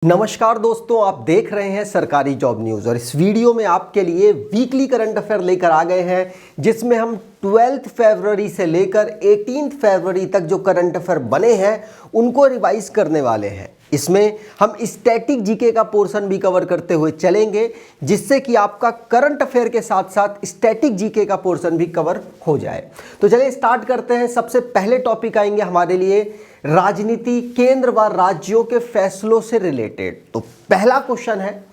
नमस्कार दोस्तों, आप देख रहे हैं सरकारी जॉब न्यूज़ और इस वीडियो में आपके लिए वीकली करंट अफेयर लेकर आ गए हैं जिसमें हम 12 फरवरी से लेकर 18 फरवरी तक जो करंट अफेयर बने हैं उनको रिवाइज करने वाले हैं। इसमें हम स्टैटिक जीके का पोर्शन भी कवर करते हुए चलेंगे जिससे कि आपका करंट अफेयर के साथ साथ स्टैटिक जीके का पोर्शन भी कवर हो जाए। तो चलिए स्टार्ट करते हैं। सबसे पहले टॉपिक आएंगे हमारे लिए राजनीति, केंद्र व राज्यों के फैसलों से रिलेटेड। तो पहला क्वेश्चन है,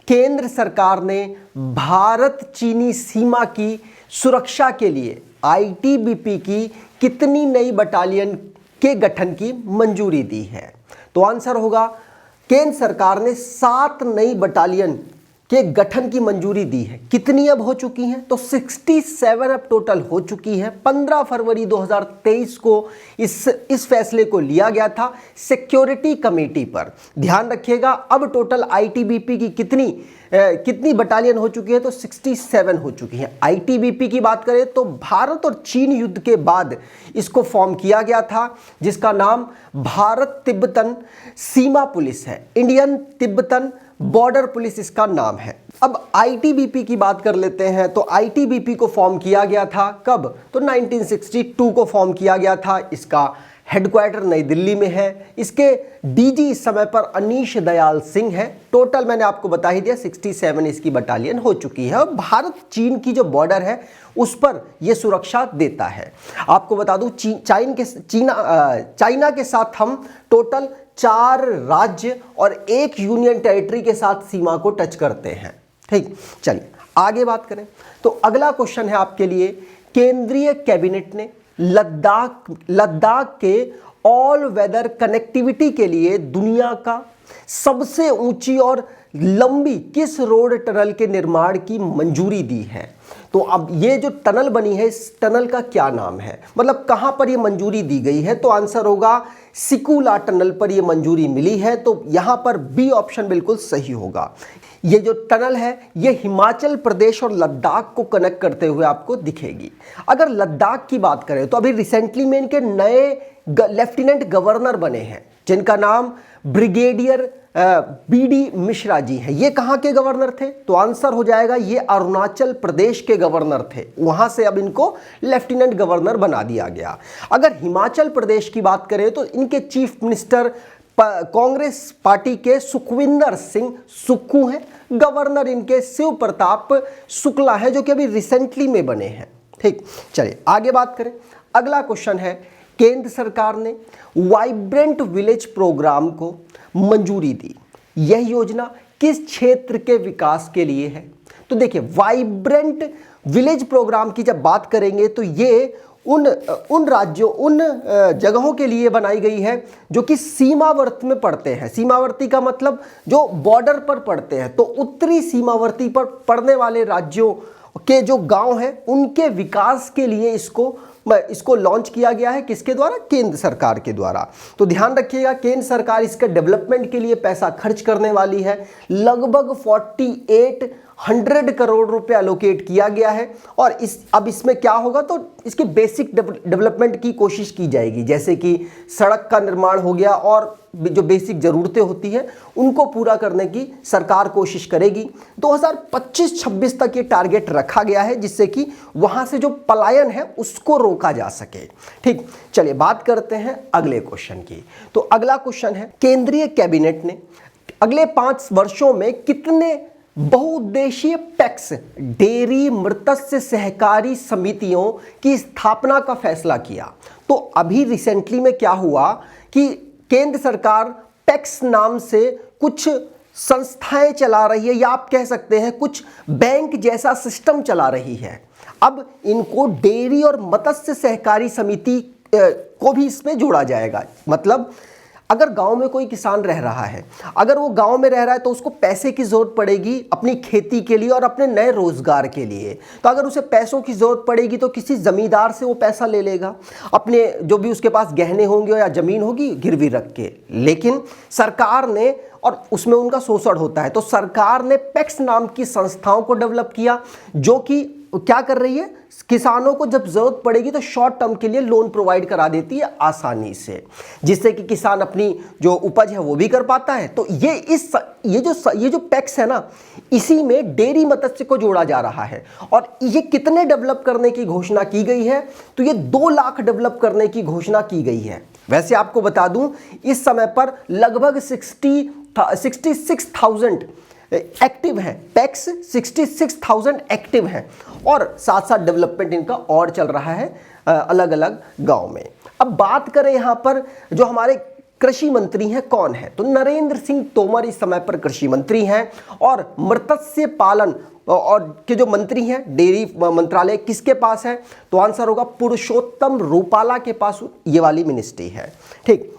केंद्र सरकार ने भारत चीनी सीमा की सुरक्षा के लिए आईटीबीपी की कितनी नई बटालियन के गठन की मंजूरी दी है? तो आंसर होगा केंद्र सरकार ने 7 नई बटालियन के गठन की मंजूरी दी है। कितनी अब हो चुकी हैं? तो 67 अब टोटल हो चुकी है। 15 फरवरी 2023 को इस फैसले को लिया गया था सिक्योरिटी कमेटी पर। ध्यान रखिएगा, अब टोटल आईटीबीपी की कितनी बटालियन हो चुकी है? तो 67 हो चुकी है। आईटीबीपी की बात करें तो भारत और चीन युद्ध के बाद इसको फॉर्म किया गया था जिसका नाम भारत तिब्बतन सीमा पुलिस है। इंडियन तिब्बतन बॉर्डर पुलिस इसका नाम है। अब आईटीबीपी की बात कर लेते हैं। तो आईटीबीपी को फॉर्म किया गया था कब? तो 1962 को फॉर्म किया गया था। इसका हेडक्वार्टर नई दिल्ली में है। इसके डीजी इस समय पर अनीश दयाल सिंह है। टोटल मैंने आपको बता ही दिया 67 इसकी बटालियन हो चुकी है। और भारत चीन की जो बॉर्डर है उस पर यह सुरक्षा देता है। आपको बता दूं चाइना के साथ हम टोटल 4 राज्य और 1 यूनियन टेरिटरी के साथ सीमा को टच करते हैं। ठीक, चलिए आगे बात करें। तो अगला क्वेश्चन है आपके लिए, केंद्रीय कैबिनेट ने लद्दाख के ऑल वेदर कनेक्टिविटी के लिए दुनिया का सबसे ऊंची और लंबी किस रोड टनल के निर्माण की मंजूरी दी है? तो अब ये जो टनल बनी है इस टनल का क्या नाम है, मतलब कहां पर ये मंजूरी दी गई है? तो आंसर होगा सिकुला टनल पर ये मंजूरी मिली है। तो यहां पर बी ऑप्शन बिल्कुल सही होगा। ये जो टनल है ये हिमाचल प्रदेश और लद्दाख को कनेक्ट करते हुए आपको दिखेगी। अगर लद्दाख की बात करें तो अभी रिसेंटली में इनके नए लेफ्टिनेंट गवर्नर बने हैं जिनका नाम ब्रिगेडियर बीडी मिश्रा जी हैं। ये कहाँ के गवर्नर थे? तो आंसर हो जाएगा ये अरुणाचल प्रदेश के गवर्नर थे। वहां से अब इनको लेफ्टिनेंट गवर्नर बना दिया गया। अगर हिमाचल प्रदेश की बात करें तो इनके चीफ मिनिस्टर कांग्रेस पार्टी के सुखविंदर सिंह सुक्खू हैं। गवर्नर इनके शिव प्रताप शुक्ला है जो कि अभी रिसेंटली में बने हैं। ठीक, चलिए आगे बात करें। अगला क्वेश्चन है, केंद्र सरकार ने वाइब्रेंट विलेज प्रोग्राम को मंजूरी दी। यह योजना किस क्षेत्र के विकास के लिए है? तो देखिए, वाइब्रेंट विलेज प्रोग्राम की जब बात करेंगे तो ये उन राज्यों, उन जगहों के लिए बनाई गई है जो कि सीमावर्ती में पड़ते हैं। सीमावर्ती का मतलब जो बॉर्डर पर पड़ते हैं। तो उत्तरी सीमावर्ती पर पड़ने वाले राज्यों के जो गांव हैं उनके विकास के लिए इसको लॉन्च किया गया है। किसके द्वारा? केंद्र सरकार के द्वारा। तो ध्यान रखिएगा, केंद्र सरकार इसके डेवलपमेंट के लिए पैसा खर्च करने वाली है। लगभग 4800 करोड़ रुपए एलोकेट किया गया है। और अब इसमें क्या होगा? तो इसके बेसिक डेवलपमेंट की कोशिश की जाएगी, जैसे कि सड़क का निर्माण हो गया और जो बेसिक ज़रूरतें होती हैं उनको पूरा करने की सरकार कोशिश करेगी। 2025-26 तक ये टारगेट रखा गया है जिससे कि वहाँ से जो पलायन है उसको रोका जा सके। ठीक, चलिए बात करते हैं अगले क्वेश्चन की। तो अगला क्वेश्चन है, केंद्रीय कैबिनेट ने अगले 5 वर्षों में कितने बहुउद्देशीय पैक्स डेयरी मत्स्य सहकारी समितियों की स्थापना का फैसला किया? तो अभी रिसेंटली में क्या हुआ कि केंद्र सरकार पैक्स नाम से कुछ संस्थाएं चला रही है, या आप कह सकते हैं कुछ बैंक जैसा सिस्टम चला रही है। अब इनको डेयरी और मत्स्य सहकारी समिति को भी इसमें जोड़ा जाएगा। मतलब अगर गांव में कोई किसान रह रहा है, अगर वो गांव में रह रहा है तो उसको पैसे की ज़रूरत पड़ेगी अपनी खेती के लिए और अपने नए रोज़गार के लिए। तो अगर उसे पैसों की ज़रूरत पड़ेगी तो किसी ज़मींदार से वो पैसा ले लेगा, अपने जो भी उसके पास गहने होंगे या ज़मीन होगी गिरवी रख के। लेकिन सरकार ने, और उसमें उनका शोषण होता है, तो सरकार ने पैक्स नाम की संस्थाओं को डेवलप किया जो कि क्या कर रही है, किसानों को जब जरूरत पड़ेगी तो शॉर्ट टर्म के लिए लोन प्रोवाइड करा देती है आसानी से, जिससे कि किसान अपनी जो उपज है वो भी कर पाता है। तो ये जो पैक्स है ना, इसी में डेयरी मत्स्य को जोड़ा जा रहा है। और ये कितने डेवलप करने की घोषणा की गई है, तो ये 2 लाख डेवलप करने की घोषणा की गई है। वैसे आपको बता दूं, इस समय पर लगभग 66,000 एक्टिव है, पैक्स 66,000 एक्टिव हैं, और साथ साथ डेवलपमेंट इनका और चल रहा है अलग अलग गांव में। अब बात करें यहां पर जो हमारे कृषि मंत्री हैं कौन है, तो नरेंद्र सिंह तोमर इस समय पर कृषि मंत्री हैं। और मत्स्य पालन और के जो मंत्री हैं, डेयरी मंत्रालय किसके पास है, तो आंसर होगा पुरुषोत्तम रूपाला के पास ये वाली मिनिस्ट्री है। ठीक,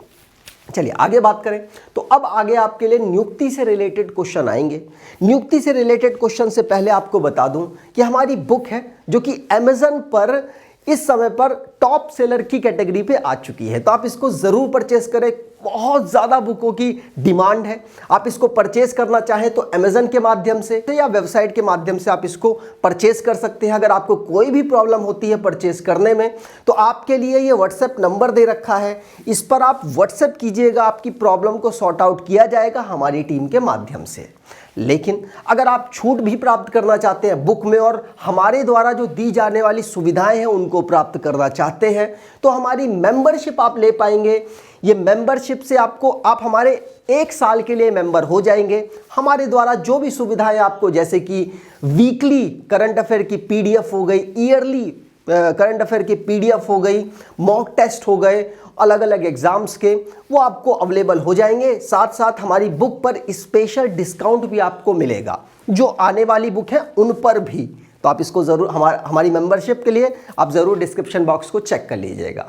चलिए आगे बात करें। तो अब आगे आपके लिए नियुक्ति से रिलेटेड क्वेश्चन आएंगे। नियुक्ति से रिलेटेड क्वेश्चन से पहले आपको बता दूं कि हमारी बुक है जो कि अमेज़न पर इस समय पर टॉप सेलर की कैटेगरी पे आ चुकी है, तो आप इसको ज़रूर परचेस करें। बहुत ज़्यादा बुकों की डिमांड है। आप इसको परचेस करना चाहें तो अमेज़न के माध्यम से या वेबसाइट के माध्यम से आप इसको परचेस कर सकते हैं। अगर आपको कोई भी प्रॉब्लम होती है परचेस करने में, तो आपके लिए ये व्हाट्सएप नंबर दे रखा है, इस पर आप व्हाट्सएप कीजिएगा, आपकी प्रॉब्लम को सॉर्ट आउट किया जाएगा हमारी टीम के माध्यम से। लेकिन अगर आप छूट भी प्राप्त करना चाहते हैं बुक में और हमारे द्वारा जो दी जाने वाली सुविधाएं हैं उनको प्राप्त करना चाहते हैं, तो हमारी मेंबरशिप आप ले पाएंगे। ये मेंबरशिप से आप हमारे 1 साल के लिए मेंबर हो जाएंगे। हमारे द्वारा जो भी सुविधाएं आपको, जैसे कि वीकली करंट अफेयर की पीडीएफ हो गई, ईयरली करंट अफेयर की पीडीएफ हो गई, मॉक टेस्ट हो गए, अलग अलग एग्जाम्स के, वो आपको अवेलेबल हो जाएंगे। साथ साथ हमारी बुक पर स्पेशल डिस्काउंट भी आपको मिलेगा, जो आने वाली बुक है उन पर भी। तो आप इसको ज़रूर हमारी मेंबरशिप के लिए आप ज़रूर डिस्क्रिप्शन बॉक्स को चेक कर लीजिएगा।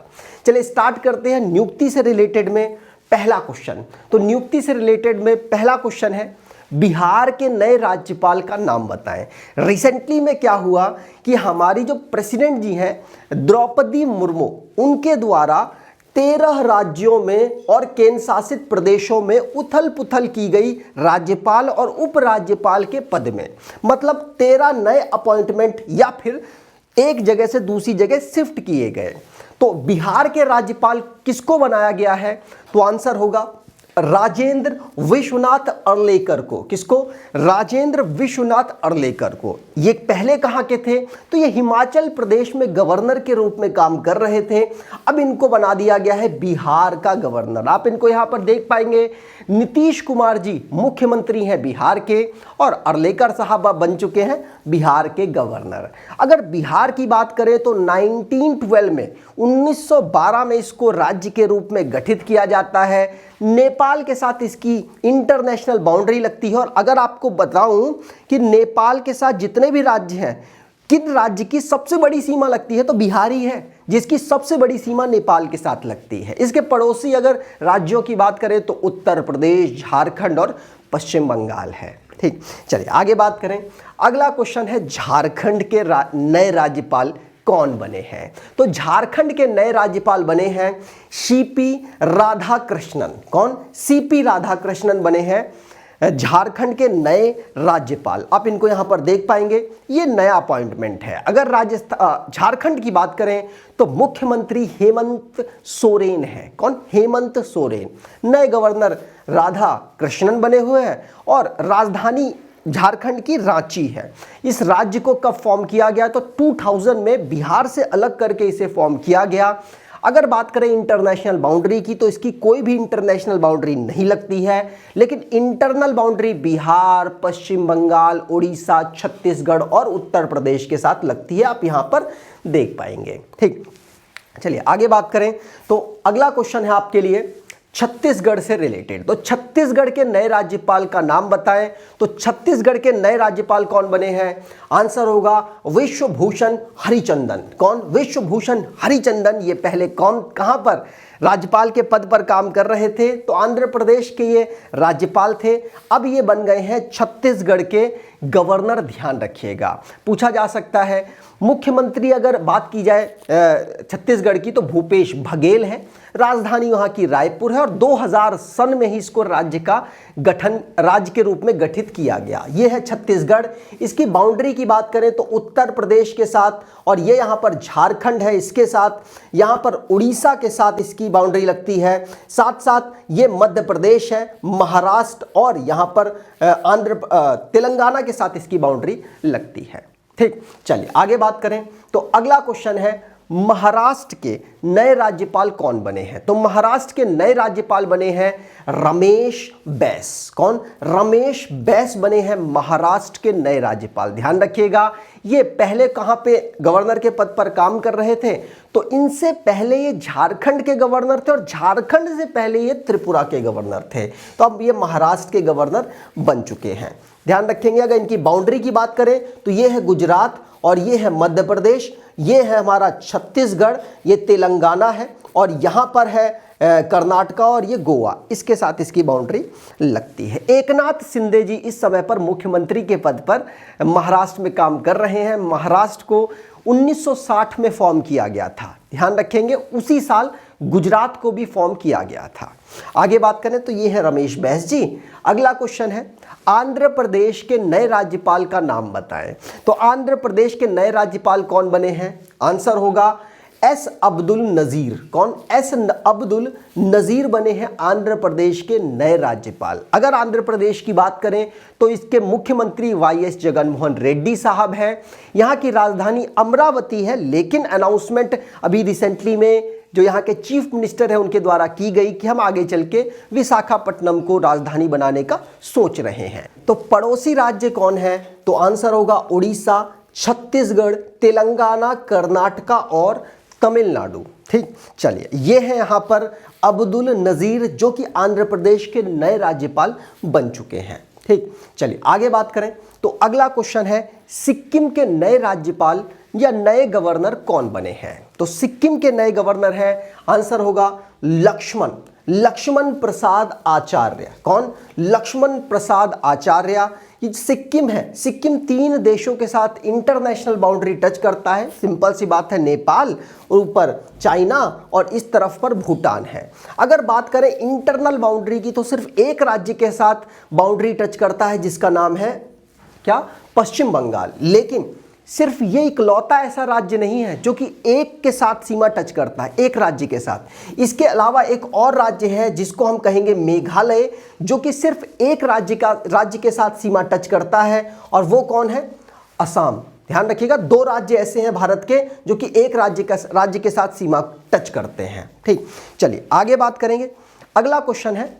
चलिए स्टार्ट करते हैं नियुक्ति से रिलेटेड में पहला क्वेश्चन। तो नियुक्ति से रिलेटेड में पहला क्वेश्चन है, बिहार के नए राज्यपाल का नाम बताएं। रिसेंटली में क्या हुआ कि हमारी जो प्रेसिडेंट जी हैं द्रौपदी मुर्मू, उनके द्वारा 13 राज्यों में और केंद्र शासित प्रदेशों में उथल पुथल की गई राज्यपाल और उपराज्यपाल के पद में। मतलब 13 नए अपॉइंटमेंट या फिर एक जगह से दूसरी जगह शिफ्ट किए गए। तो बिहार के राज्यपाल किसको बनाया गया है, तो आंसर होगा राजेंद्र विश्वनाथ अर्लेकर को। किसको, राजेंद्र विश्वनाथ अर्लेकर को। ये पहले कहाँ के थे, तो ये हिमाचल प्रदेश में गवर्नर के रूप में काम कर रहे थे। अब इनको बना दिया गया है बिहार का गवर्नर। आप इनको यहाँ पर देख पाएंगे, नीतीश कुमार जी मुख्यमंत्री हैं बिहार के, और अर्लेकर साहब बन चुके हैं बिहार के गवर्नर। अगर बिहार की बात करें तो 1912 में इसको राज्य के रूप में गठित किया जाता है। नेपाल के साथ इसकी इंटरनेशनल बाउंड्री लगती है। और अगर आपको बताऊं कि नेपाल के साथ जितने भी राज्य हैं, किन राज्य की सबसे बड़ी सीमा लगती है, तो बिहार ही है जिसकी सबसे बड़ी सीमा नेपाल के साथ लगती है। इसके पड़ोसी अगर राज्यों की बात करें तो उत्तर प्रदेश, झारखंड और पश्चिम बंगाल है। ठीक, चलिए आगे बात करें। अगला क्वेश्चन है, झारखंड के नए राज्यपाल कौन बने हैं। तो झारखंड के नए राज्यपाल बने हैं सीपी राधाकृष्णन। कौन, सीपी राधाकृष्णन बने हैं झारखंड के नए राज्यपाल। आप इनको यहां पर देख पाएंगे, ये नया अपॉइंटमेंट है। अगर झारखंड की बात करें तो मुख्यमंत्री हेमंत सोरेन है। कौन, हेमंत सोरेन। नए गवर्नर राधा कृष्णन बने हुए हैं और राजधानी झारखंड की रांची है। इस राज्य को कब फॉर्म किया गया, तो 2000 में बिहार से अलग करके इसे फॉर्म किया गया। अगर बात करें इंटरनेशनल बाउंड्री की, तो इसकी कोई भी इंटरनेशनल बाउंड्री नहीं लगती है, लेकिन इंटरनल बाउंड्री बिहार, पश्चिम बंगाल, उड़ीसा, छत्तीसगढ़ और उत्तर प्रदेश के साथ लगती है। आप यहां पर देख पाएंगे। ठीक, चलिए आगे बात करें। तो अगला क्वेश्चन है आपके लिए छत्तीसगढ़ से रिलेटेड। तो छत्तीसगढ़ के नए राज्यपाल का नाम बताएं। तो छत्तीसगढ़ के नए राज्यपाल कौन बने हैं, आंसर होगा विश्वभूषण हरिचंदन। कौन, विश्वभूषण हरिचंदन। ये पहले कहां पर राज्यपाल के पद पर काम कर रहे थे, तो आंध्र प्रदेश के ये राज्यपाल थे। अब ये बन गए हैं छत्तीसगढ़ के गवर्नर। ध्यान रखिएगा, पूछा जा सकता है। मुख्यमंत्री अगर बात की जाए छत्तीसगढ़ की तो भूपेश बघेल है, राजधानी वहाँ की रायपुर है और 2000 सन में ही इसको राज्य के रूप में गठित किया गया। ये है छत्तीसगढ़। इसकी बाउंड्री की बात करें तो उत्तर प्रदेश के साथ, और ये यहाँ पर झारखंड है इसके साथ, यहाँ पर उड़ीसा के साथ इसकी बाउंड्री लगती है। साथ साथ ये मध्य प्रदेश है, महाराष्ट्र और यहाँ पर तेलंगाना के साथ इसकी बाउंड्री लगती है। ठीक, चलिए आगे बात करें तो अगला क्वेश्चन है महाराष्ट्र के नए राज्यपाल कौन बने हैं। तो महाराष्ट्र के नए राज्यपाल बने हैं रमेश बैस। कौन? रमेश बैस बने हैं महाराष्ट्र के नए राज्यपाल। ध्यान रखिएगा, ये पहले कहां पे गवर्नर के पद पर काम कर रहे थे? तो इनसे पहले ये झारखंड के गवर्नर थे और झारखंड से पहले ये त्रिपुरा के गवर्नर थे। तो अब ये महाराष्ट्र के गवर्नर बन चुके हैं। ध्यान रखेंगे, अगर इनकी बाउंड्री की बात करें तो ये है गुजरात और ये है मध्य प्रदेश, ये है हमारा छत्तीसगढ़, ये तेलंगाना है और यहाँ पर है कर्नाटका और ये गोवा। इसके साथ इसकी बाउंड्री लगती है। एकनाथ शिंदे जी इस समय पर मुख्यमंत्री के पद पर महाराष्ट्र में काम कर रहे हैं। महाराष्ट्र को 1960 में फॉर्म किया गया था। ध्यान रखेंगे, उसी साल गुजरात को भी फॉर्म किया गया था। आगे बात करें तो ये है रमेश बैस जी। अगला क्वेश्चन है आंध्र प्रदेश के नए राज्यपाल का नाम बताएं। तो आंध्र प्रदेश के नए राज्यपाल कौन बने हैं? आंसर होगा एस अब्दुल नज़ीर। कौन? एस अब्दुल नज़ीर बने हैं आंध्र प्रदेश के नए राज्यपाल। अगर आंध्र प्रदेश की बात करें तो इसके मुख्यमंत्री वाईएस जगनमोहन रेड्डी साहब हैं। यहाँ की राजधानी अमरावती है, लेकिन अनाउंसमेंट अभी रिसेंटली में जो यहाँ के चीफ मिनिस्टर है उनके द्वारा की गई कि हम आगे चल के विशाखापट्टनम को राजधानी बनाने का सोच रहे हैं। तो पड़ोसी राज्य कौन है? तो आंसर होगा उड़ीसा, छत्तीसगढ़, तेलंगाना, कर्नाटका और तमिलनाडु। ठीक, चलिए ये है यहाँ पर अब्दुल नज़ीर जो कि आंध्र प्रदेश के नए राज्यपाल बन चुके हैं। ठीक, चलिए आगे बात करें तो अगला क्वेश्चन है सिक्किम के नए राज्यपाल या नए गवर्नर कौन बने हैं? तो सिक्किम के नए गवर्नर हैं, आंसर होगा लक्ष्मण प्रसाद आचार्य। कौन? लक्ष्मण प्रसाद आचार्य। ये सिक्किम है, सिक्किम 3 देशों के साथ इंटरनेशनल बाउंड्री टच करता है। सिंपल सी बात है, नेपाल और ऊपर चाइना और इस तरफ पर भूटान है। अगर बात करें इंटरनल बाउंड्री की तो सिर्फ एक राज्य के साथ बाउंड्री टच करता है जिसका नाम है क्या? पश्चिम बंगाल। लेकिन सिर्फ ये इकलौता ऐसा राज्य नहीं है जो कि एक के साथ सीमा टच करता है, एक राज्य के साथ। इसके अलावा एक और राज्य है जिसको हम कहेंगे मेघालय, जो कि सिर्फ एक राज्य के साथ सीमा टच करता है, और वो कौन है? असम। ध्यान रखिएगा, 2 राज्य ऐसे हैं भारत के जो कि एक राज्य के साथ सीमा टच करते हैं। ठीक, चलिए आगे बात करेंगे। अगला क्वेश्चन है,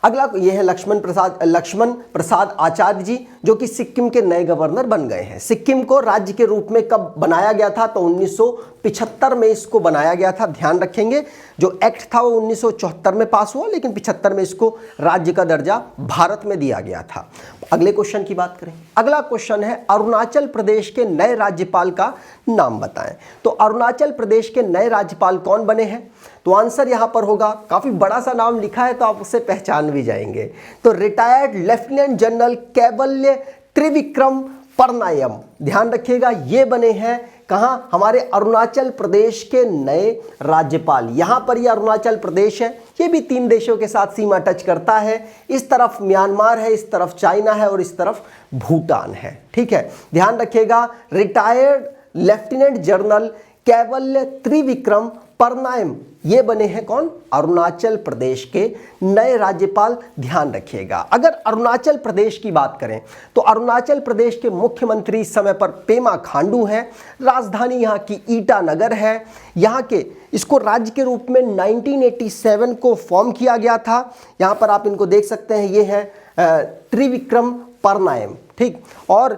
अगला ये है लक्ष्मण प्रसाद आचार्य जी जो कि सिक्किम के नए गवर्नर बन गए हैं। सिक्किम को राज्य के रूप में कब बनाया गया था? तो 1975 में इसको बनाया गया था। ध्यान रखेंगे, जो एक्ट था वो 1974 में पास हुआ, लेकिन 75 में इसको राज्य का दर्जा भारत में दिया गया था। अगले क्वेश्चन की बात करें। अगला क्वेश्चन है अरुणाचल प्रदेश के नए राज्यपाल का नाम बताएं। तो अरुणाचल प्रदेश के नए राज्यपाल कौन बने हैं? तो आंसर यहां पर होगा, काफी बड़ा सा नाम लिखा है तो आप उससे पहचान भी जाएंगे। तो रिटायर्ड लेफ्टिनेंट जनरल कैवल्य त्रिविक्रम परनायम। ध्यान रखिएगा, ये बने हैं कहां? हमारे अरुणाचल प्रदेश के नए राज्यपाल। यहां पर ये अरुणाचल प्रदेश है, ये भी 3 देशों के साथ सीमा टच करता है। इस तरफ म्यांमार है, इस तरफ चाइना है और इस तरफ भूटान है। ठीक है, ध्यान रखिएगा, रिटायर्ड लेफ्टिनेंट जनरल कैवल्य त्रिविक्रम परनायम ये बने हैं कौन? अरुणाचल प्रदेश के नए राज्यपाल। ध्यान रखिएगा, अगर अरुणाचल प्रदेश की बात करें तो अरुणाचल प्रदेश के मुख्यमंत्री इस समय पर पेमा खांडू हैं। राजधानी यहाँ की ईटानगर है। यहाँ के इसको राज्य के रूप में 1987 को फॉर्म किया गया था। यहाँ पर आप इनको देख सकते हैं, ये है त्रिविक्रम परनायम, ठीक। और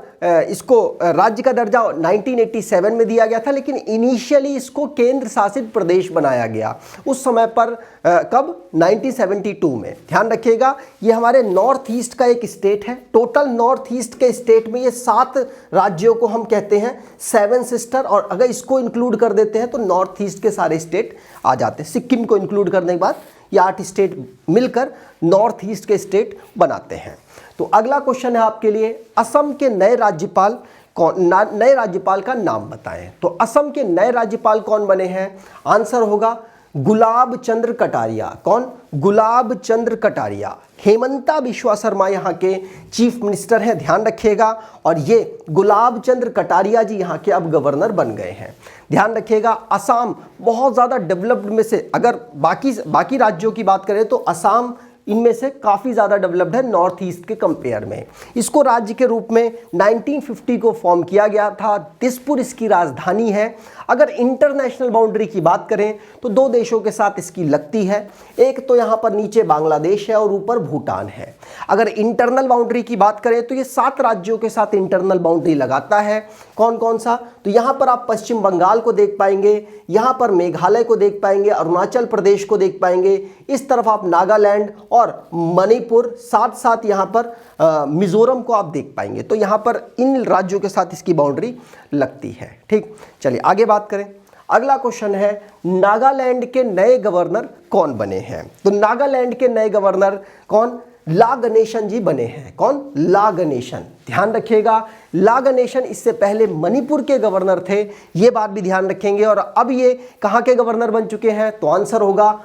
इसको राज्य का दर्जा 1987 में दिया गया था, लेकिन इनिशियली इसको केंद्र शासित प्रदेश बनाया गया उस समय पर, कब, 1972 में। ध्यान रखिएगा ये हमारे नॉर्थ ईस्ट का एक स्टेट है। टोटल नॉर्थ ईस्ट के स्टेट में ये 7 राज्यों को हम कहते हैं 7 सिस्टर, और अगर इसको इंक्लूड कर देते हैं तो नॉर्थ ईस्ट के सारे स्टेट आ जाते हैं। सिक्किम को इंक्लूड करने के बाद ये 8 स्टेट मिलकर नॉर्थ ईस्ट के स्टेट बनाते हैं। तो अगला क्वेश्चन है आपके लिए, असम के नए राज्यपाल कौन, नए राज्यपाल का नाम बताएं। तो असम के नए राज्यपाल कौन बने हैं? आंसर होगा गुलाब चंद्र कटारिया। कौन? गुलाब चंद्र कटारिया। हेमंता बिश्वा शर्मा यहाँ के चीफ मिनिस्टर हैं, ध्यान रखिएगा। और ये गुलाब चंद्र कटारिया जी यहाँ के अब गवर्नर बन गए हैं। ध्यान रखिएगा असम बहुत ज़्यादा डेवलप्ड में से, अगर बाकी राज्यों की बात करें तो असम इनमें से काफ़ी ज़्यादा डेवलप्ड है नॉर्थ ईस्ट के कंपेयर में। इसको राज्य के रूप में 1950 को फॉर्म किया गया था। दिसपुर इसकी राजधानी है। अगर इंटरनेशनल बाउंड्री की बात करें तो 2 देशों के साथ इसकी लगती है, एक तो यहाँ पर नीचे बांग्लादेश है और ऊपर भूटान है। अगर इंटरनल बाउंड्री की बात करें तो ये 7 राज्यों के साथ इंटरनल बाउंड्री लगाता है। कौन कौन सा? तो यहाँ पर आप पश्चिम बंगाल को देख पाएंगे, यहाँ पर मेघालय को देख पाएंगे, अरुणाचल प्रदेश को देख पाएंगे, इस तरफ आप नागालैंड और मणिपुर, साथ साथ यहाँ पर मिजोरम को आप देख पाएंगे। तो यहाँ पर इन राज्यों के साथ इसकी बाउंड्री लगती है, ठीक। चलिए आगे बात करें। अगला क्वेश्चन है, नागालैंड के नए गवर्नर कौन बने हैं? तो नागालैंड के नए गवर्नर कौन? ला गणेशन जी बने हैं। कौन? ला गणेशन। ध्यान रखिएगा ला गणेशन इससे पहले मणिपुर के गवर्नर थे, ये बात भी ध्यान रखेंगे। और अब ये कहाँ के गवर्नर बन चुके हैं? तो आंसर होगा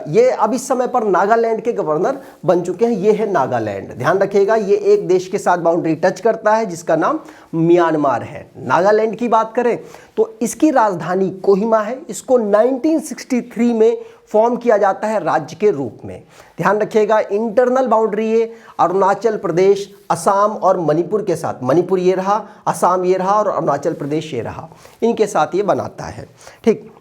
ये अब इस समय पर नागालैंड के गवर्नर बन चुके हैं। ये है नागालैंड। ध्यान रखिएगा ये एक देश के साथ बाउंड्री टच करता है जिसका नाम म्यांमार है। नागालैंड की बात करें तो इसकी राजधानी कोहिमा है। इसको 1963 में फॉर्म किया जाता है राज्य के रूप में। ध्यान रखिएगा इंटरनल बाउंड्री ये अरुणाचल प्रदेश, असम और मणिपुर के साथ, मणिपुर ये रहा, असम ये रहा और अरुणाचल प्रदेश ये रहा, इनके साथ ये बनाता है, ठीक।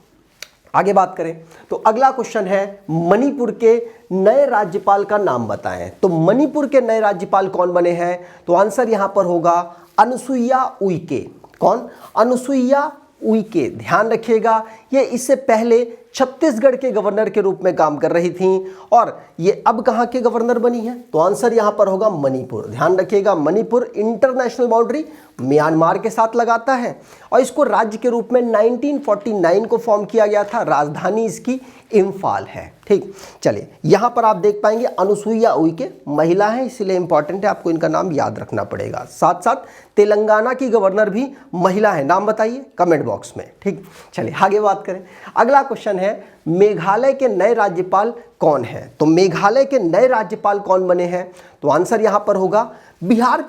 आगे बात करें तो अगला क्वेश्चन है, मणिपुर के नए राज्यपाल का नाम बताएं। तो मणिपुर के नए राज्यपाल कौन बने हैं? तो आंसर यहां पर होगा अनुसुईया उइके। कौन? अनुसुईया उइके। ध्यान रखिएगा ये इससे पहले छत्तीसगढ़ के गवर्नर के रूप में काम कर रही थी और ये अब कहाँ के गवर्नर बनी है? तो आंसर यहाँ पर होगा मणिपुर। ध्यान रखिएगा मणिपुर इंटरनेशनल बाउंड्री म्यांमार के साथ लगाता है और इसको राज्य के रूप में 1949 को फॉर्म किया गया था। राजधानी इसकी इम्फाल है, ठीक। चलिए यहाँ पर आप देख पाएंगे अनुसुईया उइके महिला है, इसलिए इंपॉर्टेंट है, आपको इनका नाम याद रखना पड़ेगा। साथ साथ तेलंगाना की गवर्नर भी महिला है, नाम बताइए कमेंट बॉक्स में, ठीक। चलिए आगे बात करें। अगला क्वेश्चन है मेघालय के नए राज्यपाल कौन है? तो मेघालय के नए राज्यपाल कौन बने हैं? तो आंसर यहां पर होगा बिहार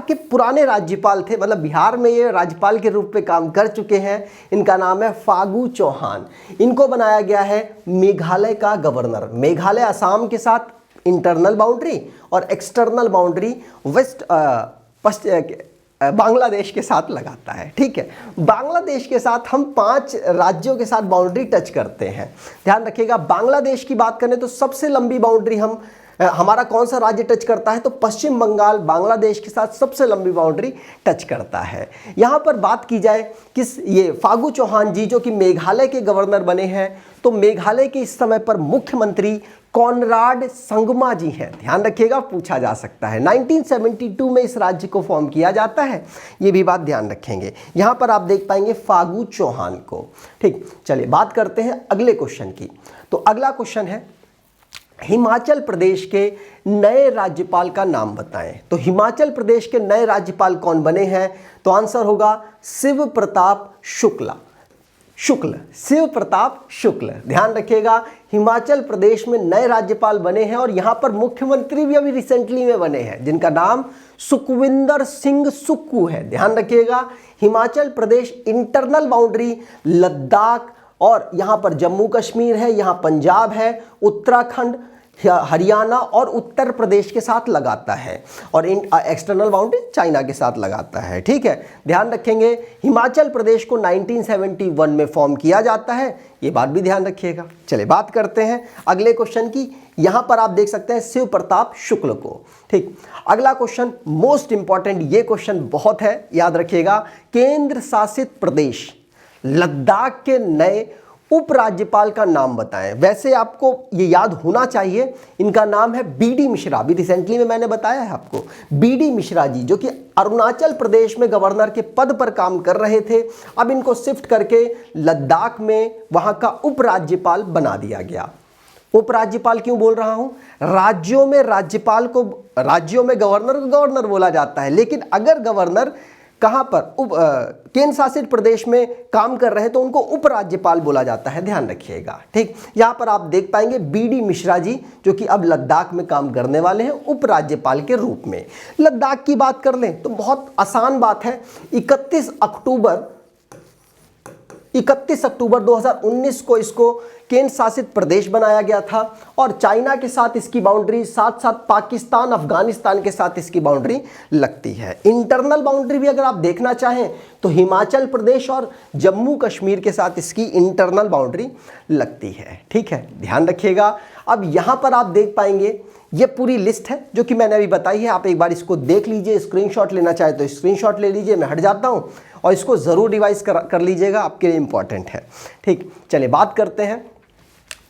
के पुराने राज्यपाल थे, मतलब बिहार में ये राज्यपाल के रूप में काम कर चुके हैं। इनका नाम है फागू चौहान। इनको बनाया गया है मेघालय का गवर्नर। मेघालय असम के साथ इंटरनल बाउंड्री और एक्सटर्नल बाउंड्री बांग्लादेश के साथ लगाता है, ठीक है। बांग्लादेश के साथ हम 5 राज्यों के साथ बाउंड्री टच करते हैं। ध्यान रखिएगा बांग्लादेश की बात करें तो सबसे लंबी बाउंड्री हमारा कौन सा राज्य टच करता है? तो पश्चिम बंगाल बांग्लादेश के साथ सबसे लंबी बाउंड्री टच करता है। यहाँ पर बात की जाए किस ये फागू चौहान जी जो कि मेघालय के गवर्नर बने हैं, तो मेघालय के इस समय पर मुख्यमंत्री कॉनराड संगमा जी हैं। ध्यान रखिएगा पूछा जा सकता है। 1972 में इस राज्य को फॉर्म किया जाता है, ये भी बात ध्यान रखेंगे। यहाँ पर आप देख पाएंगे फागू चौहान को, ठीक। चलिए बात करते हैं अगले क्वेश्चन की। तो अगला क्वेश्चन है हिमाचल प्रदेश के नए राज्यपाल का नाम बताएं। तो हिमाचल प्रदेश के नए राज्यपाल कौन बने हैं? तो आंसर होगा शिव प्रताप शुक्ल। शिव प्रताप शुक्ल। ध्यान रखिएगा हिमाचल प्रदेश में नए राज्यपाल बने हैं और यहां पर मुख्यमंत्री भी अभी रिसेंटली में बने हैं जिनका नाम सुखविंदर सिंह सुक्खू है। ध्यान रखिएगा हिमाचल प्रदेश इंटरनल बाउंड्री लद्दाख और यहाँ पर जम्मू कश्मीर है, यहाँ पंजाब है, उत्तराखंड, हरियाणा और उत्तर प्रदेश के साथ लगाता है, और एक्सटर्नल बाउंड्री चाइना के साथ लगाता है। ठीक है, ध्यान रखेंगे। हिमाचल प्रदेश को 1971 में फॉर्म किया जाता है, ये बात भी ध्यान रखिएगा। चलिए बात करते हैं अगले क्वेश्चन की। यहां पर आप देख सकते हैं शिव प्रताप शुक्ल को। ठीक, अगला क्वेश्चन मोस्ट इंपॉर्टेंट, ये क्वेश्चन बहुत है, याद रखिएगा। केंद्र शासित प्रदेश लद्दाख के नए उपराज्यपाल का नाम बताएं। वैसे आपको ये याद होना चाहिए, इनका नाम है बीडी मिश्रा। अभी रिसेंटली में मैंने बताया है आपको, बीडी मिश्रा जी, जो कि अरुणाचल प्रदेश में गवर्नर के पद पर काम कर रहे थे। अब इनको शिफ्ट करके लद्दाख में वहां का उपराज्यपाल बना दिया गया। उपराज्यपाल क्यों बोल रहा हूं? राज्यों में राज्यपाल को, राज्यों में गवर्नर को गवर्नर बोला जाता है, लेकिन अगर गवर्नर कहां पर केंद्र शासित प्रदेश में काम कर रहे हैं तो उनको उपराज्यपाल बोला जाता है, ध्यान रखिएगा। ठीक, यहां पर आप देख पाएंगे बीडी मिश्रा जी, जो कि अब लद्दाख में काम करने वाले हैं उपराज्यपाल के रूप में। लद्दाख की बात कर लें तो बहुत आसान बात है। 31 अक्टूबर 2019 को इसको केंद्र शासित प्रदेश बनाया गया था, और चाइना के साथ इसकी बाउंड्री, साथ साथ पाकिस्तान अफगानिस्तान के साथ इसकी बाउंड्री लगती है। इंटरनल बाउंड्री भी अगर आप देखना चाहें तो हिमाचल प्रदेश और जम्मू कश्मीर के साथ इसकी इंटरनल बाउंड्री लगती है। ठीक है, ध्यान रखिएगा। अब यहां पर आप देख पाएंगे ये पूरी लिस्ट है जो कि मैंने अभी बताई है, आप एक बार इसको देख लीजिए। स्क्रीनशॉट लेना चाहे तो स्क्रीनशॉट ले लीजिए, मैं हट जाता हूं, और इसको ज़रूर रिवाइज कर लीजिएगा, आपके लिए इंपॉर्टेंट है। ठीक, चलिए बात करते हैं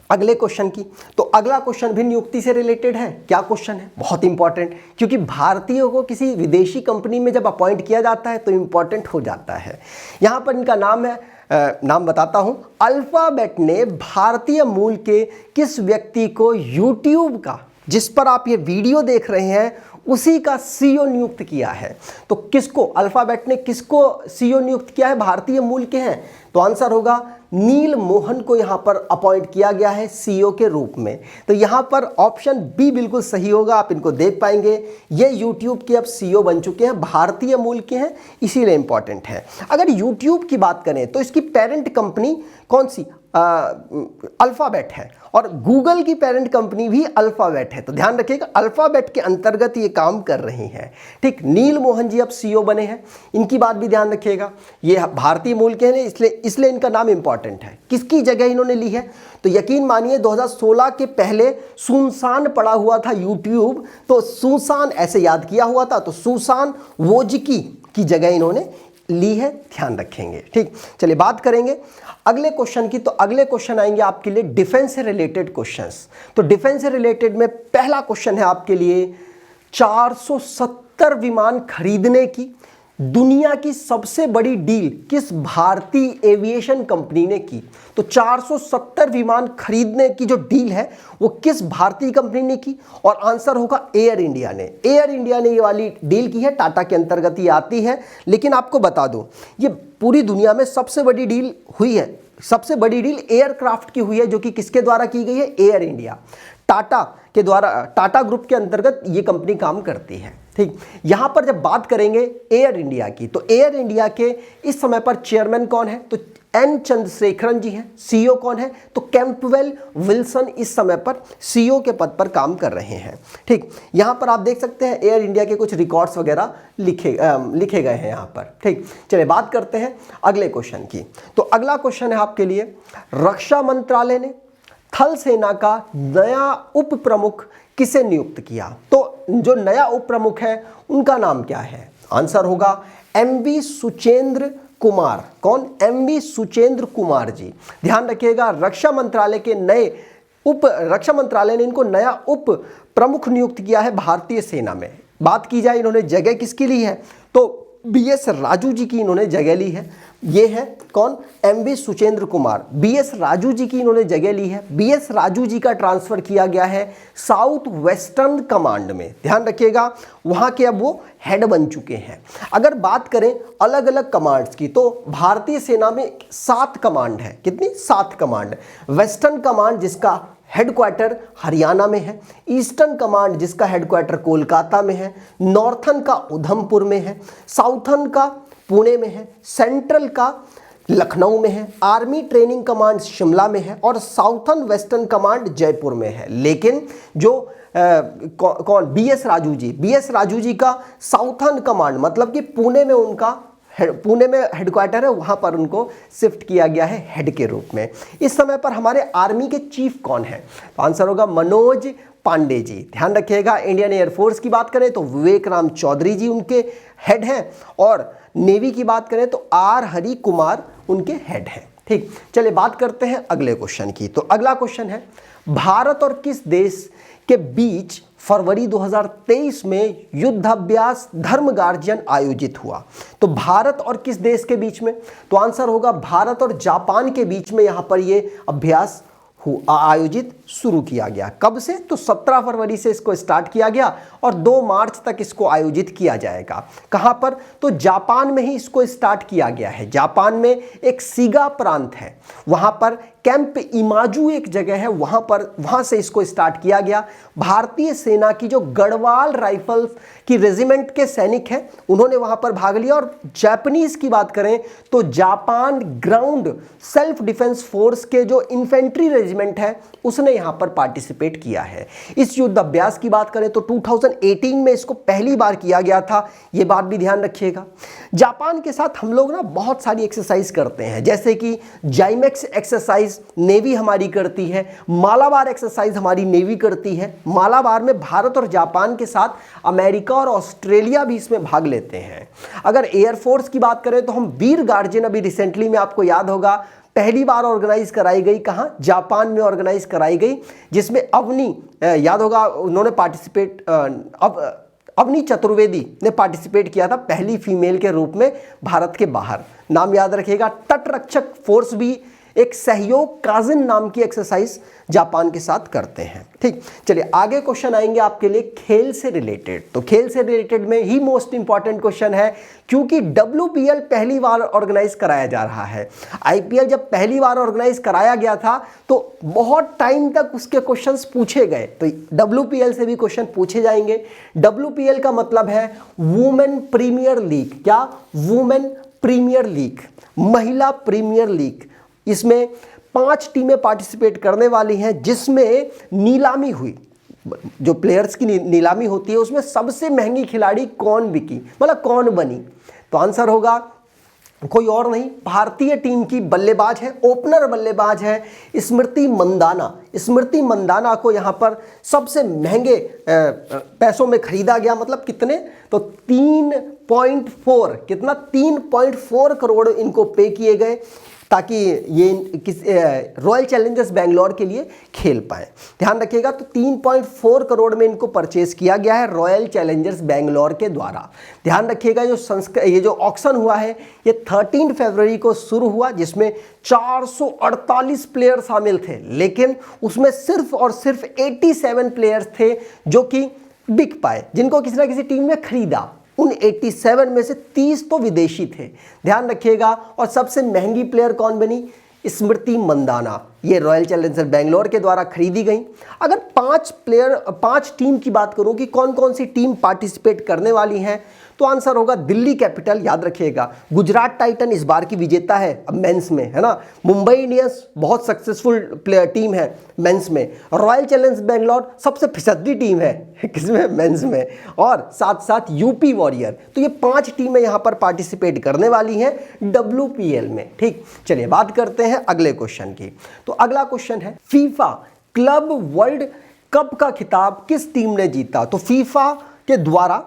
अगले क्वेश्चन की। तो अगला क्वेश्चन भी नियुक्ति से रिलेटेड है। क्या क्वेश्चन है? बहुत इंपॉर्टेंट, क्योंकि भारतीयों को किसी विदेशी कंपनी में जब अपॉइंट किया जाता है तो इंपॉर्टेंट हो जाता है। यहां पर इनका नाम है, नाम बताता हूं। अल्फाबेट ने भारतीय मूल के किस व्यक्ति को यूट्यूब का, जिस पर आप ये वीडियो देख रहे हैं, उसी का सीईओ नियुक्त किया है? तो किसको, अल्फाबेट ने किसको सीईओ नियुक्त किया है? भारतीय मूल के हैं, तो आंसर होगा नील मोहन को यहां पर अपॉइंट किया गया है सीईओ के रूप में। तो यहां पर ऑप्शन बी बिल्कुल सही होगा, आप इनको देख पाएंगे। ये यूट्यूब के अब सीईओ बन चुके हैं, भारतीय मूल के हैं, इसीलिए इंपॉर्टेंट है। अगर यूट्यूब की बात करें तो इसकी पेरेंट कंपनी कौन सी? अल्फाबेट है, और गूगल की पेरेंट कंपनी भी अल्फाबेट है। तो ध्यान रखिएगा, अल्फाबेट के अंतर्गत ये काम कर रही हैं। ठीक, नील मोहन जी अब सीईओ बने हैं, इनकी बात भी ध्यान रखिएगा। ये भारतीय मूल के हैं, इसलिए इनका नाम इंपॉर्टेंट है। किसकी जगह इन्होंने ली है? तो यकीन मानिए 2016 के पहले सुनसान पड़ा हुआ था यूट्यूब, तो सुसान ऐसे याद किया हुआ था, तो सुसान वोजकी की जगह इन्होंने ली है, ध्यान रखेंगे। ठीक, चलिए बात करेंगे अगले क्वेश्चन की। तो अगले क्वेश्चन आएंगे आपके लिए डिफेंस से रिलेटेड क्वेश्चंस। तो डिफेंस से रिलेटेड में पहला क्वेश्चन है आपके लिए, 470 विमान खरीदने की दुनिया की सबसे बड़ी डील किस भारतीय एविएशन कंपनी ने की? तो 470 विमान खरीदने की जो डील है वो किस भारतीय कंपनी ने की? और आंसर होगा एयर इंडिया ने। एयर इंडिया ने ये वाली डील की है, टाटा के अंतर्गत ये आती है। लेकिन आपको बता दूं, ये पूरी दुनिया में सबसे बड़ी डील हुई है, सबसे बड़ी डील एयरक्राफ्ट की हुई है, जो कि किसके द्वारा की गई है? एयर इंडिया, टाटा के द्वारा, टाटा ग्रुप के अंतर्गत ये कंपनी काम करती है। ठीक, यहां पर जब बात करेंगे एयर इंडिया की, तो एयर इंडिया के इस समय पर चेयरमैन कौन है? तो एन चंद्रशेखरन जी हैं। सीईओ कौन है? तो कैंपवेल विल्सन इस समय पर सीईओ के पद पर काम कर रहे हैं। ठीक, यहां पर आप देख सकते हैं एयर इंडिया के कुछ रिकॉर्ड्स वगैरह लिखे गए हैं यहां पर। ठीक, चलिए बात करते हैं अगले क्वेश्चन की। तो अगला क्वेश्चन है आपके लिए, रक्षा मंत्रालय ने थल सेना का नया उप प्रमुख किसे नियुक्त किया? तो जो नया उप प्रमुख है उनका नाम क्या है? आंसर होगा एमवी सुचेंद्र कुमार। कौन? एमवी सुचेंद्र कुमार जी। ध्यान रखिएगा, रक्षा मंत्रालय ने इनको नया उप प्रमुख नियुक्त किया है भारतीय सेना में। बात की जाए इन्होंने जगह किसकी ली है, तो बीएस राजू जी की इन्होंने जगह ली है। ये है कौन? एमवी सुचेंद्र कुमार, बीएस राजू जी की इन्होंने जगह ली है। बीएस राजू जी का ट्रांसफर किया गया है साउथ वेस्टर्न कमांड में। ध्यान रखिएगा, वहां के अब वो हेड बन चुके हैं। अगर बात करें अलग अलग कमांड्स की, तो भारतीय सेना में 7 कमांड है। कितनी? 7 कमांड। वेस्टर्न कमांड जिसका हेडक्वार्टर हरियाणा में है, ईस्टर्न कमांड जिसका हेडक्वार्टर कोलकाता में है, नॉर्थन का उधमपुर में है, साउथर्न का पुणे में है, सेंट्रल का लखनऊ में है, आर्मी ट्रेनिंग कमांड शिमला में है और साउथर्न वेस्टर्न कमांड जयपुर में है। लेकिन जो कौन बीएस राजू जी का साउथर्न कमांड मतलब कि पुणे में हेडक्वार्टर है, वहां पर उनको शिफ्ट किया गया है हेड के रूप में। इस समय पर हमारे आर्मी के चीफ कौन है? तो आंसर होगा मनोज पांडे जी। ध्यान रखिएगा। इंडियन एयरफोर्स की बात करें तो विवेक राम चौधरी जी उनके हेड हैं और नेवी की बात करें तो आर हरि कुमार उनके हेड हैं। ठीक, चलिए बात करते हैं अगले क्वेश्चन की। तो अगला क्वेश्चन है, भारत और किस देश के बीच फरवरी 2023 में युद्धाभ्यास धर्म गार्जियन आयोजित हुआ? तो भारत और किस देश के बीच में? तो आंसर होगा भारत और जापान के बीच में यहां पर यह अभ्यास आयोजित शुरू किया गया। कब से? तो 17 फरवरी से इसको स्टार्ट किया गया और 2 मार्च तक इसको आयोजित किया जाएगा। कहां पर? तो जापान में ही इसको स्टार्ट किया गया है। जापान में एक सीगा प्रांत है, वहां पर कैंप इमाजू एक जगह है, वहां से इसको स्टार्ट किया गया। भारतीय सेना की जो गढ़वाल राइफल्स की रेजिमेंट के सैनिक हैं उन्होंने वहां पर भाग लिया। और जापानीज की बात करें तो Japan ground self defence force के जो इन्फेंट्री रेजिमेंट है उसने यहां पर पार्टिसिपेट किया है। इस युद्ध अभ्यास की बात करें तो 2018 में इसको पहली बार किया गया था, यह बात भी ध्यान रखिएगा। जापान के साथ हम लोग ना बहुत सारी एक्सरसाइज करते हैं, जैसे कि जाइमेक्स एक्सरसाइज नेवी हमारी करती है, मालाबार एक्सरसाइज हमारी नेवी करती है। मालाबार में भारत और जापान के साथ अमेरिका और ऑस्ट्रेलिया भी इसमें भाग लेते हैं। अगर एयरफोर्स की बात करें तो हम वीर गार्जियन अभी रिसेंटली में आपको याद होगा पहली बार ऑर्गेनाइज कराई गई, कहां? जापान में ऑर्गेनाइज कराई गई, जिसमें अवनी याद होगा उन्होंने पार्टिसिपेट अवनी चतुर्वेदी ने पार्टिसिपेट किया था पहली फीमेल के रूप में भारत के बाहर। नाम याद रखिएगा। तटरक्षक फोर्स भी एक सहयोग काजिन नाम की एक्सरसाइज जापान के साथ करते हैं। ठीक, चलिए आगे क्वेश्चन आएंगे आपके लिए खेल से रिलेटेड। तो खेल से रिलेटेड में ही मोस्ट इंपॉर्टेंट क्वेश्चन है, क्योंकि WPL पहली बार ऑर्गेनाइज कराया जा रहा है। IPL जब पहली बार ऑर्गेनाइज कराया गया था तो बहुत टाइम तक उसके क्वेश्चंस पूछे गए, तो WPL से भी क्वेश्चन पूछे जाएंगे। WPL का मतलब है वुमेन प्रीमियर लीग। क्या? वुमेन प्रीमियर लीग, महिला प्रीमियर लीग। इसमें 5 टीमें पार्टिसिपेट करने वाली हैं, जिसमें नीलामी हुई, जो प्लेयर्स की नीलामी होती है उसमें सबसे महंगी खिलाड़ी कौन बिकी, मतलब कौन बनी? तो आंसर होगा कोई और नहीं, भारतीय टीम की बल्लेबाज है, ओपनर बल्लेबाज है स्मृति मंदाना। स्मृति मंदाना को यहां पर सबसे महंगे पैसों में खरीदा गया। मतलब कितने? तो 3.4 कितना 3.4 करोड़ इनको पे किए गए ताकि ये रॉयल चैलेंजर्स बेंगलोर के लिए खेल पाए। ध्यान रखिएगा। तो 3.4 करोड़ में इनको परचेज किया गया है रॉयल चैलेंजर्स बेंगलोर के द्वारा। ध्यान रखिएगा। ये जो ऑक्शन हुआ है ये 13 फरवरी को शुरू हुआ, जिसमें 448 प्लेयर शामिल थे, लेकिन उसमें सिर्फ और सिर्फ 87 प्लेयर्स थे जो कि बिक पाए, जिनको किसी ना किसी टीम ने खरीदा। उन 87 में से 30 तो विदेशी थे। ध्यान रखिएगा। और सबसे महंगी प्लेयर कौन बनी? स्मृति मंदाना। ये रॉयल चैलेंजर बेंगलोर के द्वारा खरीदी गई। अगर 5 टीम की बात करूं कि कौन कौन सी टीम पार्टिसिपेट करने वाली हैं, तो आंसर होगा दिल्ली कैपिटल, याद रखिएगा। गुजरात टाइटन इस बार की विजेता है अब मेंस में, है ना। मुंबई इंडियंस बहुत सक्सेसफुल प्लेयर टीम है मेंस में। रॉयल चैलेंजर्स बेंगलोर सबसे फिसदी टीम है किसमें? मेंस में। और साथ साथ यूपी वॉरियर। तो ये 5 टीमें यहां पर पार्टिसिपेट करने वाली हैं WPL में। ठीक, चलिए बात करते हैं अगले क्वेश्चन की। तो अगला क्वेश्चन है, फीफा क्लब वर्ल्ड कप का खिताब किस टीम ने जीता? तो फीफा के द्वारा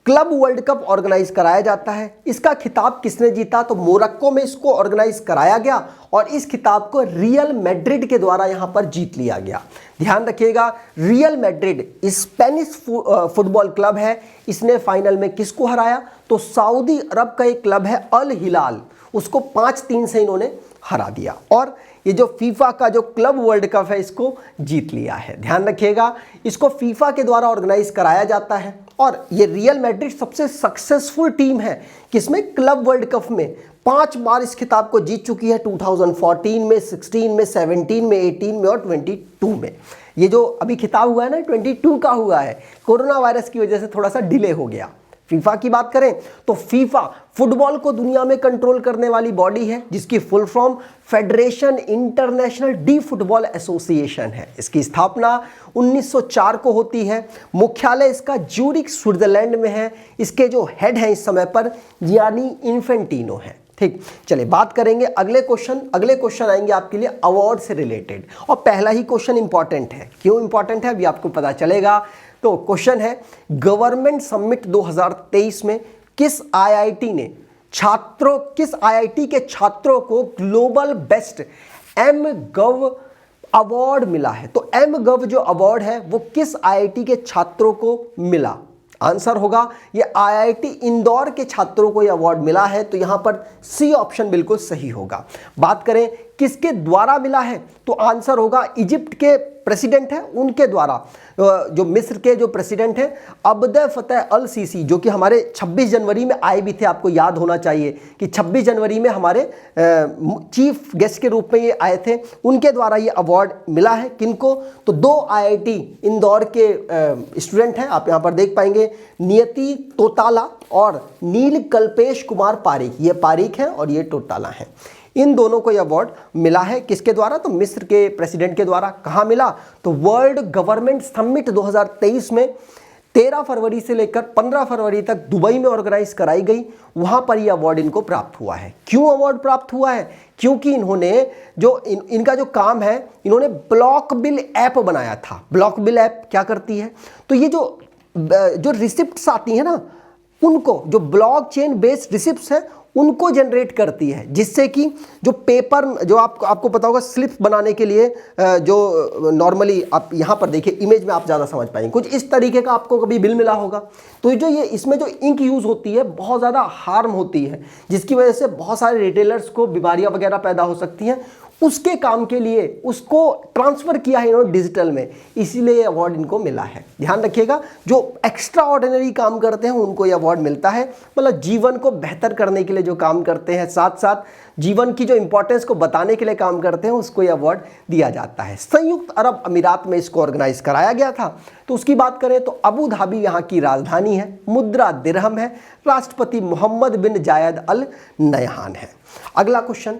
क्लब वर्ल्ड कप ऑर्गेनाइज कराया जाता है। इसका खिताब किसने जीता? तो मोरक्को में इसको ऑर्गेनाइज कराया गया और इस खिताब को रियल मैड्रिड के द्वारा यहां पर जीत लिया गया। ध्यान रखिएगा। Real Madrid Spanish football club है। इसने फाइनल में किसको हराया? तो सऊदी अरब का एक क्लब है अल हिलाल, उसको 5-3 से इन्होंने हरा दिया और ये जो फीफा का जो क्लब वर्ल्ड कप है इसको जीत लिया है। ध्यान रखिएगा। इसको फीफा के द्वारा ऑर्गेनाइज कराया जाता है और ये रियल मैड्रिड सबसे सक्सेसफुल टीम है किसमें? क्लब वर्ल्ड कप में। 5 बार इस खिताब को जीत चुकी है, 2014 में, 16 में, 17 में, 18 में और 22 में। ये जो अभी खिताब हुआ है ना 22 का हुआ है, कोरोना वायरस की वजह से थोड़ा सा डिले हो गया। फीफा की बात करें तो फीफा फुटबॉल को दुनिया में कंट्रोल करने वाली बॉडी है, जिसकी full form federation international D football association है। इसकी स्थापना 1904 को होती है। मुख्यालय इसका ज्यूरिख स्विट्जरलैंड में है। इसके जो हेड हैं इस समय पर जियानी इन्फेंटिनो है। ठीक, चलिए बात करेंगे अगले क्वेश्चन आएंगे आपके लिए अवार्ड से रिलेटेड, और पहला ही क्वेश्चन इंपॉर्टेंट है। क्यों इंपॉर्टेंट है अभी आपको पता चलेगा। तो क्वेश्चन है, गवर्नमेंट समिट 2023 में किस आईआईटी के छात्रों को ग्लोबल बेस्ट एम गव अवार्ड मिला है। तो एम गव जो अवार्ड है वो किस आईआईटी के छात्रों को मिला? आंसर होगा ये आईआईटी इंदौर के छात्रों को ये अवार्ड मिला है। तो यहां पर सी ऑप्शन बिल्कुल सही होगा। बात करें किसके द्वारा मिला है, तो आंसर होगा इजिप्ट के प्रेसिडेंट है उनके द्वारा। जो मिस्र के जो प्रेसिडेंट हैं अब्देल फतेह अल सीसी, जो कि हमारे 26 जनवरी में आए भी थे। आपको याद होना चाहिए कि 26 जनवरी में हमारे चीफ गेस्ट के रूप में ये आए थे। उनके द्वारा ये अवार्ड मिला है। किनको? तो 2 आईआईटी इंदौर के स्टूडेंट हैं, आप यहाँ पर देख पाएंगे, नियति तोताला और नील कल्पेश कुमार पारीक। ये पारीक है और ये तोताला है। इन दोनों को यह अवार्ड मिला है। किसके द्वारा? तो मिस्र के प्रेसिडेंट के द्वारा। कहाँ मिला? तो वर्ल्ड गवर्नमेंट समिट 2023 में 13 फरवरी से लेकर 15 फरवरी तक दुबई में ऑर्गेनाइज कराई गई। वहां पर यह अवार्ड इनको प्राप्त हुआ है। क्यों अवार्ड प्राप्त हुआ है? क्योंकि इन्होंने जो इनका जो काम है, इन्होंने ब्लॉक बिल ऐप बनाया था। ब्लॉक बिल ऐप क्या करती है? तो ये जो रिसिप्ट्स आती है ना, उनको, जो ब्लॉकचेन बेस्ड रिसिप्ट्स है उनको जनरेट करती है, जिससे कि जो पेपर, जो आपको पता होगा स्लिप बनाने के लिए जो नॉर्मली आप यहाँ पर देखिए इमेज में आप ज़्यादा समझ पाएंगे, कुछ इस तरीके का आपको कभी बिल मिला होगा। तो जो ये इसमें जो इंक यूज़ होती है बहुत ज़्यादा हार्म होती है, जिसकी वजह से बहुत सारे रिटेलर्स को बीमारियाँ वगैरह पैदा हो सकती हैं। उसके काम के लिए उसको ट्रांसफ़र किया है इन्होंने डिजिटल में, इसीलिए अवार्ड इनको मिला है। ध्यान रखिएगा, जो एक्स्ट्रा ऑर्डिनरी काम करते हैं उनको ये अवार्ड मिलता है। मतलब जीवन को बेहतर करने के लिए जो काम करते हैं, साथ साथ जीवन की जो इंपॉर्टेंस को बताने के लिए काम करते हैं, उसको ये अवार्ड दिया जाता है। संयुक्त अरब अमीरात में इसको ऑर्गेनाइज कराया गया था। तो उसकी बात करें तो अबू धाबी यहाँ की राजधानी है, मुद्रा दिरहम है, राष्ट्रपति मोहम्मद बिन जायद अल नहयान है। अगला क्वेश्चन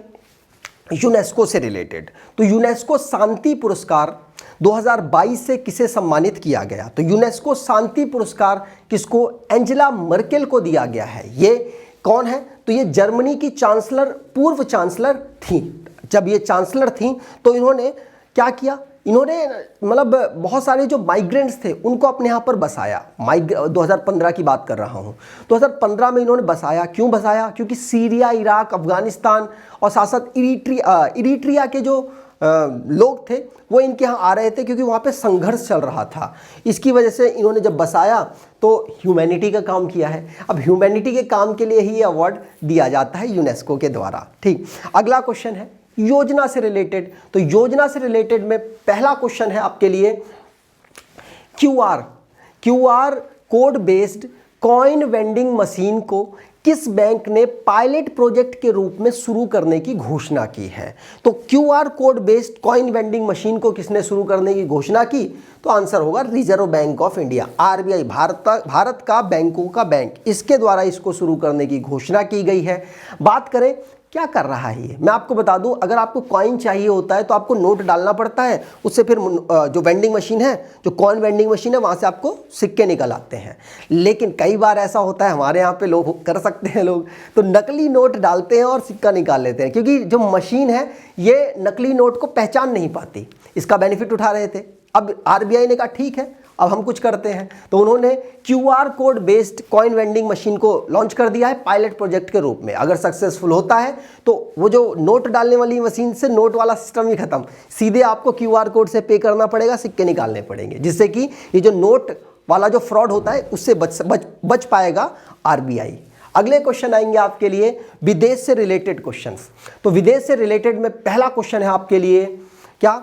यूनेस्को से रिलेटेड। तो यूनेस्को शांति पुरस्कार 2022 से किसे सम्मानित किया गया? तो यूनेस्को शांति पुरस्कार किसको? एंजेला मर्केल को दिया गया है। ये कौन है? तो ये जर्मनी की चांसलर, पूर्व चांसलर थी। जब ये चांसलर थी तो इन्होंने क्या किया? इन्होंने मतलब बहुत सारे जो माइग्रेंट्स थे उनको अपने यहाँ पर बसाया। 2015 की बात कर रहा हूँ। 2015 में इन्होंने बसाया। क्यों बसाया? क्योंकि सीरिया, इराक, अफगानिस्तान और साथ साथ इरिट्रिया के जो लोग थे वो इनके यहाँ आ रहे थे, क्योंकि वहाँ पे संघर्ष चल रहा था। इसकी वजह से इन्होंने जब बसाया तो ह्यूमैनिटी का काम किया है। अब ह्यूमैनिटी के काम के लिए ही ये अवार्ड दिया जाता है यूनेस्को के द्वारा। ठीक, अगला क्वेश्चन है योजना से रिलेटेड। तो योजना से रिलेटेड में पहला क्वेश्चन है आपके लिए, QR code based coin vending machine को किस बैंक ने पायलट प्रोजेक्ट के रूप में शुरू करने की घोषणा की है? तो QR code based coin vending machine को किसने शुरू करने की घोषणा की? तो आंसर होगा reserve bank of India, RBI, Bharat का बैंकों का बैंक, इसके द्वारा इसको शुरू करने की घोषणा की गई है। बात करें क्या कर रहा है ये, मैं आपको बता दूं, अगर आपको कॉइन चाहिए होता है तो आपको नोट डालना पड़ता है, उससे फिर जो वेंडिंग मशीन है, जो कॉइन वेंडिंग मशीन है, वहाँ से आपको सिक्के निकल आते हैं। लेकिन कई बार ऐसा होता है, हमारे यहाँ पे लोग कर सकते हैं, लोग तो नकली नोट डालते हैं और सिक्का निकाल लेते हैं, क्योंकि जो मशीन है ये नकली नोट को पहचान नहीं पाती। इसका बेनिफिट उठा रहे थे। अब आरबीआई ने कहा ठीक है अब हम कुछ करते हैं, तो उन्होंने QR code based coin vending machine को लॉन्च कर दिया है पायलट प्रोजेक्ट के रूप में। अगर सक्सेसफुल होता है तो वो जो नोट डालने वाली मशीन से नोट वाला सिस्टम ही खत्म, सीधे आपको क्यूआर कोड से पे करना पड़ेगा, सिक्के निकालने पड़ेंगे, जिससे कि ये जो नोट वाला जो फ्रॉड होता है उससे बच पाएगा आरबीआई। अगले क्वेश्चन आएंगे आपके लिए विदेश से रिलेटेड क्वेश्चंस। तो विदेश से रिलेटेड में पहला क्वेश्चन है आपके लिए, क्या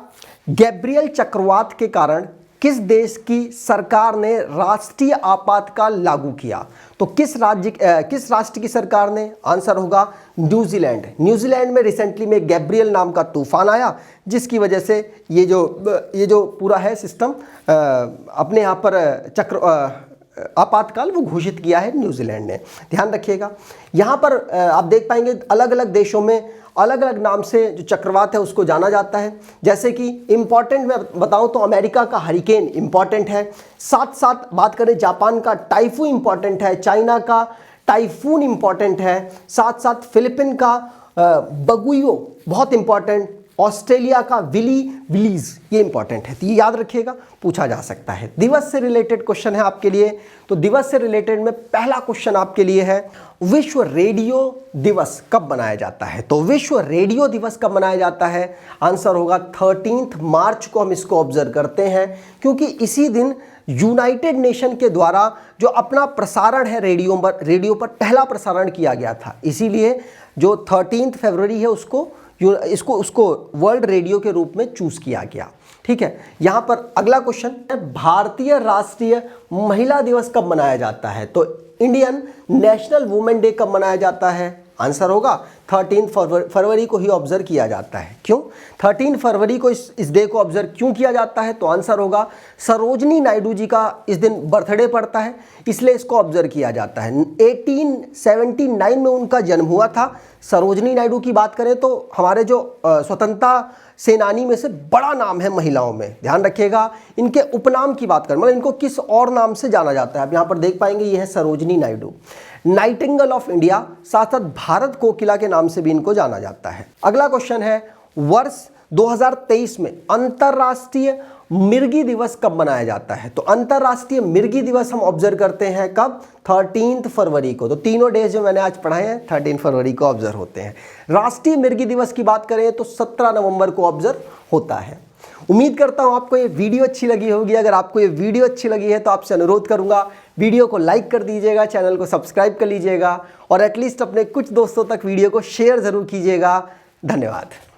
गैब्रियल चक्रवात के कारण किस देश की सरकार ने राष्ट्रीय आपातकाल लागू किया? तो किस राष्ट्र की सरकार ने? आंसर होगा न्यूजीलैंड। न्यूजीलैंड में रिसेंटली में गैब्रियल नाम का तूफान आया, जिसकी वजह से ये जो पूरा है सिस्टम अपने यहाँ पर आपातकाल वो घोषित किया है न्यूजीलैंड ने, ध्यान रखिएगा। यहाँ पर आप देख पाएंगे अलग अलग देशों में अलग अलग नाम से जो चक्रवात है उसको जाना जाता है। जैसे कि इंपॉर्टेंट मैं बताऊं तो अमेरिका का हरिकेन इंपॉर्टेंट है, साथ साथ बात करें जापान का टाइफून इंपॉर्टेंट है, चाइना का टाइफून इंपॉर्टेंट है, साथ साथ फिलीपीन का बगुयो बहुत इंपॉर्टेंट, ऑस्ट्रेलिया का विलीज ये इंपॉर्टेंट है। तो ये याद रखिएगा, पूछा जा सकता है। दिवस से रिलेटेड क्वेश्चन है आपके लिए, तो दिवस से रिलेटेड में पहला क्वेश्चन आपके लिए है, विश्व रेडियो दिवस कब मनाया जाता है? तो विश्व रेडियो दिवस कब मनाया जाता है? आंसर होगा 13 मार्च को हम इसको ऑब्जर्व करते हैं, क्योंकि इसी दिन यूनाइटेड नेशन के द्वारा जो अपना प्रसारण है रेडियो पर पहला प्रसारण किया गया था। इसीलिए जो 13 फरवरी है उसको वर्ल्ड रेडियो के रूप में चूज किया गया। ठीक है, यहां पर अगला क्वेश्चन है, भारतीय राष्ट्रीय महिला दिवस कब मनाया जाता है? तो इंडियन नेशनल वुमेन डे कब मनाया जाता है? आंसर होगा 13 फरवरी को ही ऑब्जर्व किया जाता है। क्यों 13 फरवरी को इस डे को ऑब्जर्व क्यों किया जाता है? तो आंसर होगा सरोजनी नायडू जी का इस दिन बर्थडे पड़ता है, इसलिए इसको ऑब्जर्व किया जाता है। 1879 में उनका जन्म हुआ था। सरोजनी नायडू की बात करें तो हमारे जो स्वतंत्रता सेनानी में से बड़ा नाम है महिलाओं में, ध्यान रखिएगा। इनके उपनाम की बात करें, मतलब इनको किस और नाम से जाना जाता है, आप यहाँ पर देख पाएंगे ये है Sarojini Naidu. Nightingale of India, साथ साथ भारत कोकिला के नाम से भी इनको जाना जाता है। अगला क्वेश्चन है, वर्ष 2023 में अंतरराष्ट्रीय मिर्गी दिवस कब मनाया जाता है? तो अंतरराष्ट्रीय मिर्गी दिवस हम ऑब्जर्व करते हैं कब? 13 फरवरी को। तो तीनों डेज जो मैंने आज पढ़ाए हैं 13 फरवरी को ऑब्जर्व होते हैं। राष्ट्रीय मिर्गी दिवस की बात करें तो 17 नवंबर को ऑब्जर्व होता है। उम्मीद करता हूं आपको ये वीडियो अच्छी लगी होगी। अगर आपको ये वीडियो अच्छी लगी है तो आपसे अनुरोध करूंगा, वीडियो को लाइक कर दीजिएगा, चैनल को सब्सक्राइब कर लीजिएगा और एटलीस्ट अपने कुछ दोस्तों तक वीडियो को शेयर जरूर कीजिएगा। धन्यवाद।